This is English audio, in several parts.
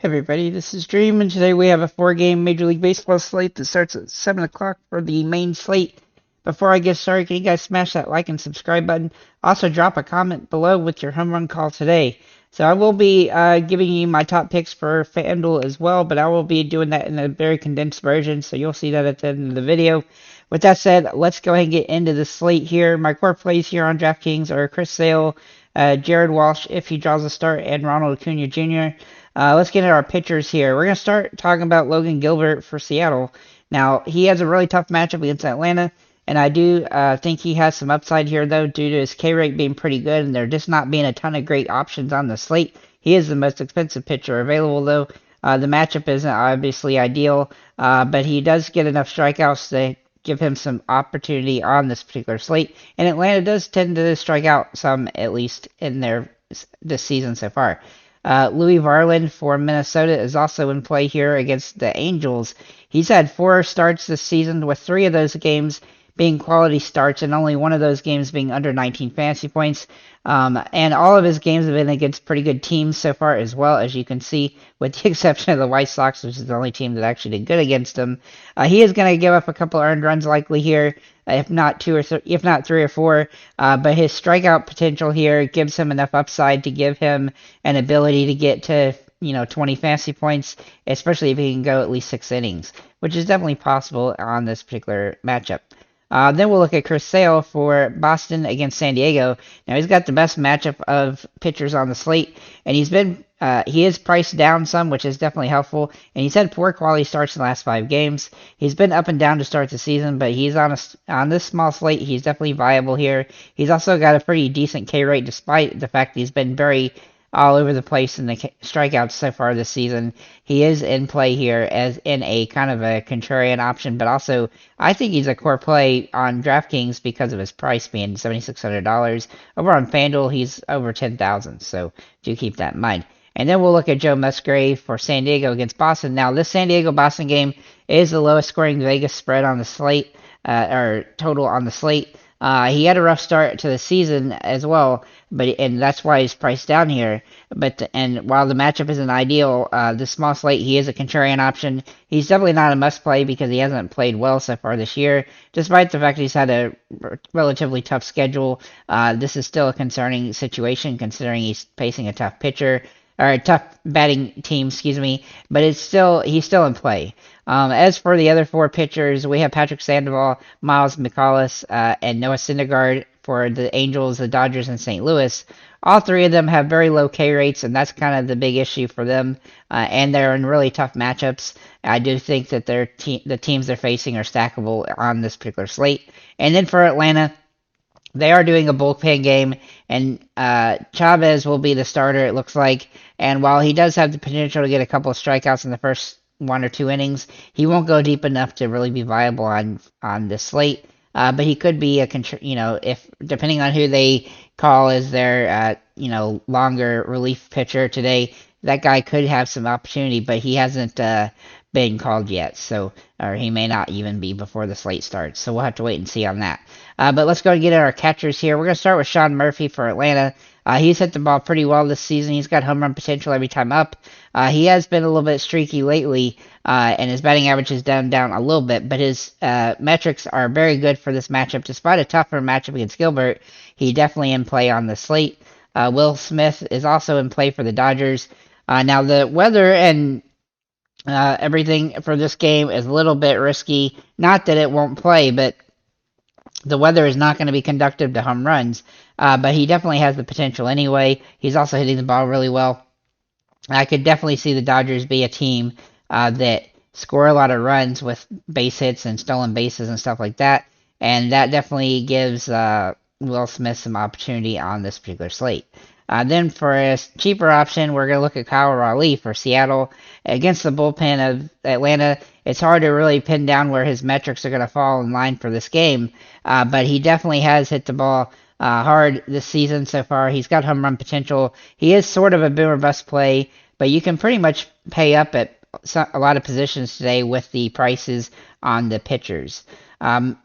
Hey everybody, this is Dream, and today we have a 4-game Major League Baseball slate that starts at 7 o'clock for the main slate. Before I get started, can you guys smash that like and subscribe button? Also, drop a comment below with your home run call today. So I will be giving you my top picks for FanDuel as well, but I will be doing that in a very condensed version, so you'll see that at the end of the video. With that said, let's go ahead and get into the slate here. My core plays here on DraftKings are Chris Sale, Jared Walsh, if he draws a start, and Ronald Acuna Jr. Let's get into our pitchers here. We're going to start talking about Logan Gilbert for Seattle. Now, he has a really tough matchup against Atlanta, and I do think he has some upside here, though, due to his K rate being pretty good and there just not being a ton of great options on the slate. He is the most expensive pitcher available, though. The matchup isn't obviously ideal, but he does get enough strikeouts to give him some opportunity on this particular slate. And Atlanta does tend to strike out some, at least in this season so far. Louis Varland for Minnesota is also in play here against the Angels. He's had 4 starts this season, with 3 of those games being quality starts and only one of those games being under 19 fantasy points. And all of his games have been against pretty good teams so far as well, as you can see, with the exception of the White Sox, which is the only team that actually did good against him. He is going to give up a couple earned runs likely here, if not 3 or 4. But his strikeout potential here gives him enough upside to give him an ability to get to 20 fantasy points, especially if he can go at least 6 innings, which is definitely possible on this particular matchup. Then we'll look at Chris Sale for Boston against San Diego. Now, he's got the best matchup of pitchers on the slate, and he is priced down some, which is definitely helpful, and he's had poor quality starts in the last 5 games. He's been up and down to start the season, but he's on this small slate. He's definitely viable here. He's also got a pretty decent K rate, despite the fact that he's been very all over the place in the strikeouts so far this season. He is in play here as in a kind of a contrarian option, but also I think he's a core play on DraftKings because of his price being $7,600. Over on FanDuel, he's over $10,000, so do keep that in mind. And then we'll look at Joe Musgrave for San Diego against Boston. Now, this San Diego-Boston game is the lowest scoring Vegas spread on the slate, or total on the slate. He had a rough start to the season as well, and that's why he's priced down here. And while the matchup isn't ideal, the small slate, he is a contrarian option. He's definitely not a must-play because he hasn't played well so far this year, despite the fact that he's had a relatively tough schedule. This is still a concerning situation considering he's facing a tough pitcher, or a tough batting team, but he's still in play. As for the other 4 pitchers, we have Patrick Sandoval, Miles McCollis, and Noah Syndergaard for the Angels, the Dodgers, and St. Louis. All 3 of them have very low K rates, and that's kind of the big issue for them, and they're in really tough matchups. I do think that the teams they're facing are stackable on this particular slate. And then for Atlanta, they are doing a bullpen game, and Chavez will be the starter, it looks like. And while he does have the potential to get a couple of strikeouts in the first 1 or 2 innings, he won't go deep enough to really be viable on this slate. But he could be if depending on who they call as their longer relief pitcher today, that guy could have some opportunity, but he hasn't been called yet, or he may not even be before the slate starts. So we'll have to wait and see on that. But let's go and get at our catchers here. We're going to start with Sean Murphy for Atlanta. He's hit the ball pretty well this season. He's got home run potential every time up. He has been a little bit streaky lately, and his batting average is down a little bit, but his metrics are very good for this matchup. Despite a tougher matchup against Gilbert, he definitely in play on the slate. Will Smith is also in play for the Dodgers. Now, the weather and everything for this game is a little bit risky. Not that it won't play, but the weather is not going to be conducive to home runs. But he definitely has the potential anyway. He's also hitting the ball really well. I could definitely see the Dodgers be a team that score a lot of runs with base hits and stolen bases and stuff like that. And that definitely gives Will Smith some opportunity on this particular slate. Then for a cheaper option, we're going to look at Kyle Raleigh for Seattle. Against the bullpen of Atlanta, it's hard to really pin down where his metrics are going to fall in line for this game. But he definitely has hit the ball hard this season so far. He's got home run potential. He is sort of a boom or bust play, but you can pretty much pay up at a lot of positions today with the prices on the pitchers.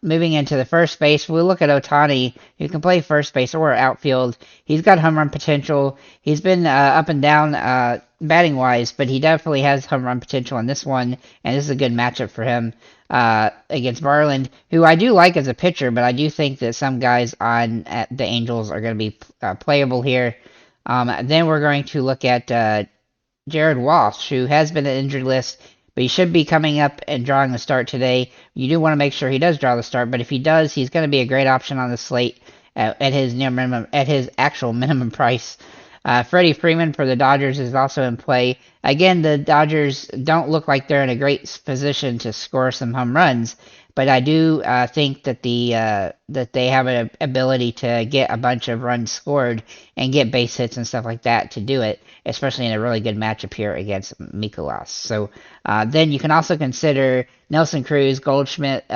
Moving into the first base, we look at Ohtani, who can play first base or outfield. He's got home run potential. He's been up and down batting wise, but he definitely has home run potential in this one, and this is a good matchup for him against Barland, who I do like as a pitcher, but I do think that some guys on at the Angels are going to be playable here. Then we're going to look at Jared Walsh, who has been an injured list, but he should be coming up and drawing the start today. You do want to make sure he does draw the start, but if he does, he's going to be a great option on the slate at his near minimum, at his actual minimum price. Freddie Freeman for the Dodgers is also in play. Again, the Dodgers don't look like they're in a great position to score some home runs, but I do think that that they have an ability to get a bunch of runs scored and get base hits and stuff like that to do it, especially in a really good matchup here against Mikolas. So then you can also consider Nelson Cruz, Goldschmidt,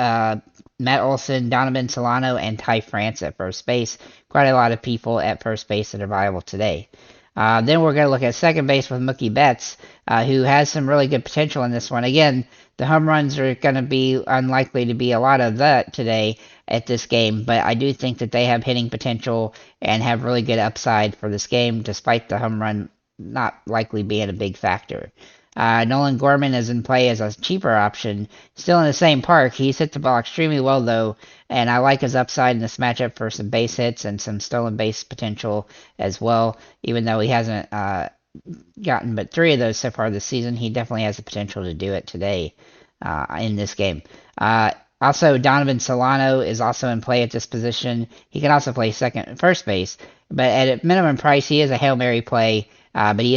Matt Olson, Donovan Solano, and Ty France at first base. Quite a lot of people at first base that are viable today. Then we're going to look at second base with Mookie Betts, who has some really good potential in this one. Again, the home runs are going to be unlikely to be a lot of that today at this game, but I do think that they have hitting potential and have really good upside for this game, despite the home run not likely being a big factor. Nolan Gorman is in play as a cheaper option, still in the same park. He's hit the ball extremely well, though, and I like his upside in this matchup for some base hits and some stolen base potential as well. Even though he hasn't gotten but 3 of those so far this season, he definitely has the potential to do it today in this game. Also, Donovan Solano is also in play at this position. He can also play first base, but at a minimum price, he is a Hail Mary play. But he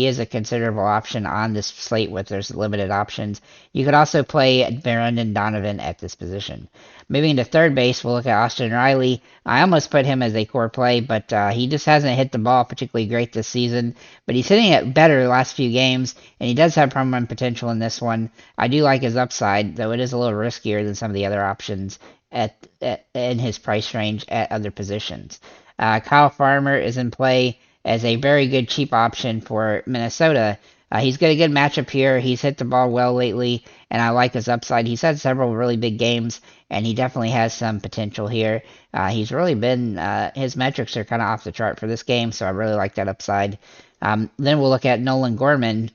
is a considerable option on this slate with there's limited options. You could also play Brendan Donovan at this position. Moving to third base, we'll look at Austin Riley. I almost put him as a core play, but he just hasn't hit the ball particularly great this season. But he's hitting it better the last few games, and he does have home run potential in this one. I do like his upside, though it is a little riskier than some of the other options in his price range at other positions. Kyle Farmer is in play as a very good cheap option for Minnesota. He's got a good matchup here. He's hit the ball well lately, and I like his upside. He's had several really big games, and he definitely has some potential here. He's really been, his metrics are kind of off the chart for this game, so I really like that upside. Then we'll look at Nolan Gorman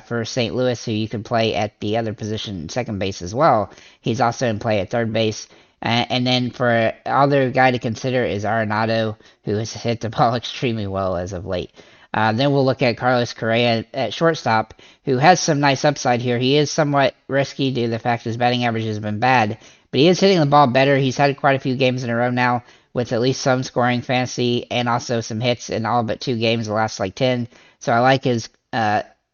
for St. Louis, who you can play at the other position, second base as well. He's also in play at third base. And then for other guy to consider is Arenado, who has hit the ball extremely well as of late. Then we'll look at Carlos Correa at shortstop, who has some nice upside here. He is somewhat risky due to the fact his batting average has been bad, but he is hitting the ball better. He's had quite a few games in a row now with at least some scoring fantasy and also some hits in all but 2 games the last 10. So I like his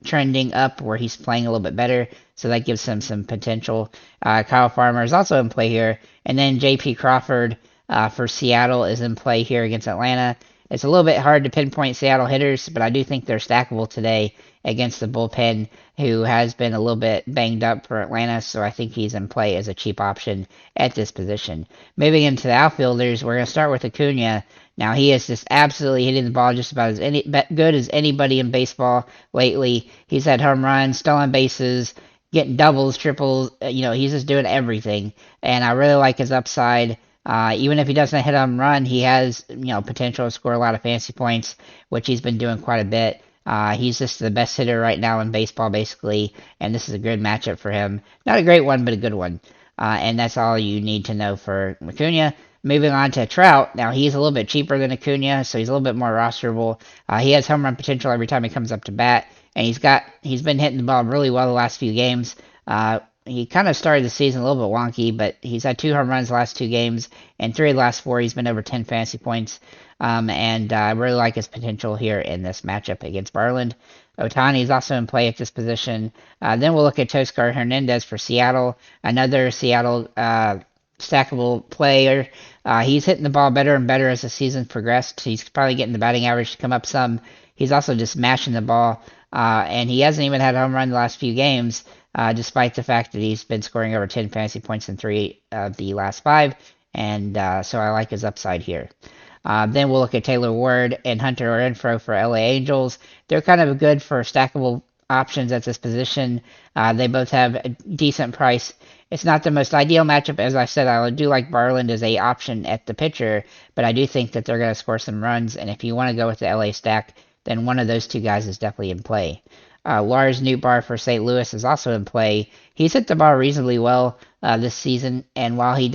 trending up where he's playing a little bit better, so that gives him some potential. Kyle Farmer is also in play here, and then J.P. Crawford for Seattle is in play here against Atlanta. It's a little bit hard to pinpoint Seattle hitters, but I do think they're stackable today against the bullpen, who has been a little bit banged up for Atlanta, so I think he's in play as a cheap option at this position. Moving into the outfielders, we're going to start with Acuna. Now, he is just absolutely hitting the ball just about as good as anybody in baseball lately. He's had home runs, stolen bases, getting doubles, triples. He's just doing everything, and I really like his upside. Even if he doesn't hit a home run, he has potential to score a lot of fantasy points, which he's been doing quite a bit. He's just the best hitter right now in baseball, basically, and this is a good matchup for him. Not a great one, but a good one. And that's all you need to know for Acuna. Moving on to Trout. Now, he's a little bit cheaper than Acuna, so he's a little bit more rosterable. He has home run potential every time he comes up to bat, and he's been hitting the ball really well the last few games. He kind of started the season a little bit wonky, but he's had 2 home runs the last 2 games, and 3 of the last 4 he's been over 10 fantasy points. And I really like his potential here in this matchup against Barland. Ohtani is also in play at this position. Then we'll look at Toscar Hernandez for Seattle, another Seattle stackable player. He's hitting the ball better and better as the season progressed. He's probably getting the batting average to come up some. He's also just smashing the ball, and he hasn't even had a home run the last few games, despite the fact that he's been scoring over 10 fantasy points in 3 of the last 5, and so I like his upside here. Then we'll look at Taylor Ward and Hunter Renfroe for LA Angels. They're kind of good for stackable options at this position. They both have a decent price. It's not the most ideal matchup. As I said, I do like Barland as a option at the pitcher, but I do think that they're going to score some runs, and if you want to go with the LA stack, then one of those two guys is definitely in play. Lars Newbar for St. Louis is also in play. He's hit the ball reasonably well this season, and while he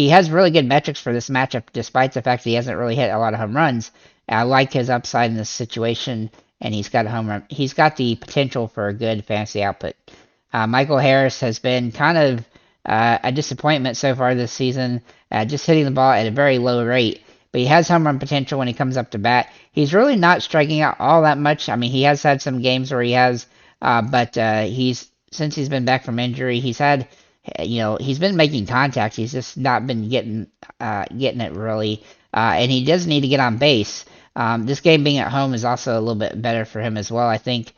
has really good metrics for this matchup, despite the fact that he hasn't really hit a lot of home runs. I like his upside in this situation, and he's got a home run. He's got the potential for a good fantasy output. Michael Harris has been kind of a disappointment so far this season, just hitting the ball at a very low rate. But he has home run potential when he comes up to bat. He's really not striking out all that much. I mean, he has had some games where he has, but since he's been back from injury, he's had, he's been making contact. He's just not been getting it really, and he does need to get on base. This game being at home is also a little bit better for him as well. I think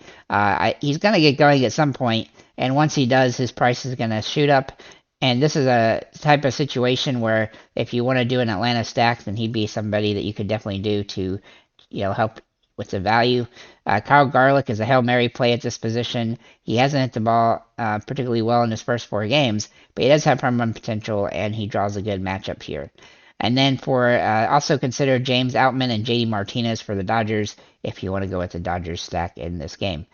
he's going to get going at some point, and once he does, his price is going to shoot up. And this is a type of situation where if you want to do an Atlanta stack, then he'd be somebody that you could definitely do to, help with the value. Kyle Garlick is a Hail Mary play at this position. He hasn't hit the ball particularly well in his first 4 games, but he does have home run potential, and he draws a good matchup here. And then also consider James Outman and JD Martinez for the Dodgers if you want to go with the Dodgers stack in this game.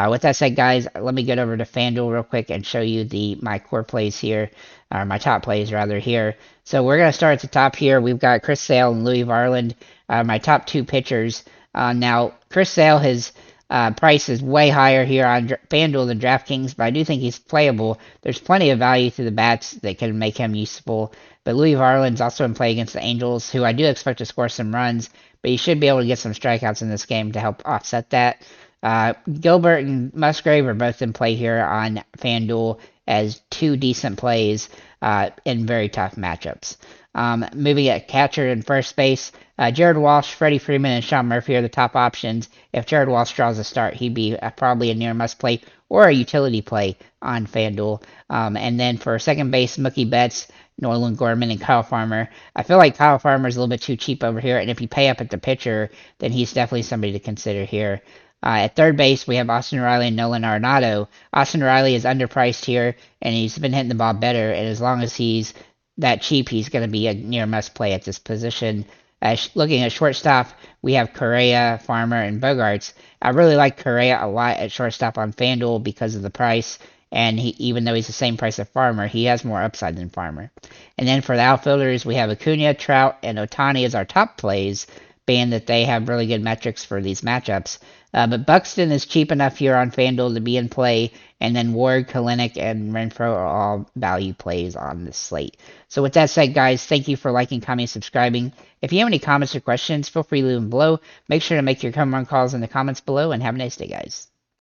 With that said, guys, let me get over to FanDuel real quick and show you my core plays here, or my top plays rather here. So we're going to start at the top here. We've got Chris Sale and Louis Varland, my top 2 pitchers. Now, Chris Sale, his price is way higher here on FanDuel than DraftKings, but I do think he's playable. There's plenty of value through the bats that can make him useful. But Louis Varland's also in play against the Angels, who I do expect to score some runs, but he should be able to get some strikeouts in this game to help offset that. Gilbert and Musgrave are both in play here on FanDuel as 2 decent plays in very tough matchups. Moving at catcher and first base, Jared Walsh, Freddie Freeman, and Sean Murphy are the top options. If Jared Walsh draws a start, he'd be probably a near must play or a utility play on FanDuel. And then for second base, Mookie Betts, Nolan Gorman, and Kyle Farmer. I feel like Kyle Farmer is a little bit too cheap over here, and if you pay up at the pitcher, then he's definitely somebody to consider here. At third base, we have Austin Riley and Nolan Arenado. Austin Riley is underpriced here, and he's been hitting the ball better, and as long as he's that cheap, he's going to be a near must play at this position. Looking at shortstop, we have Correa, Farmer, and Bogarts. I really like Correa a lot at shortstop on FanDuel because of the price, and even though he's the same price as Farmer, he has more upside than Farmer. And then for the outfielders, we have Acuna, Trout, and Ohtani as our top plays, being that they have really good metrics for these matchups. But Buxton is cheap enough here on FanDuel to be in play, and then Ward, Kalinick, and Renfroe are all value plays on this slate. So with that said, guys, thank you for liking, commenting, subscribing. If you have any comments or questions, feel free to leave them below. Make sure to make your home run calls in the comments below, and have a nice day, guys.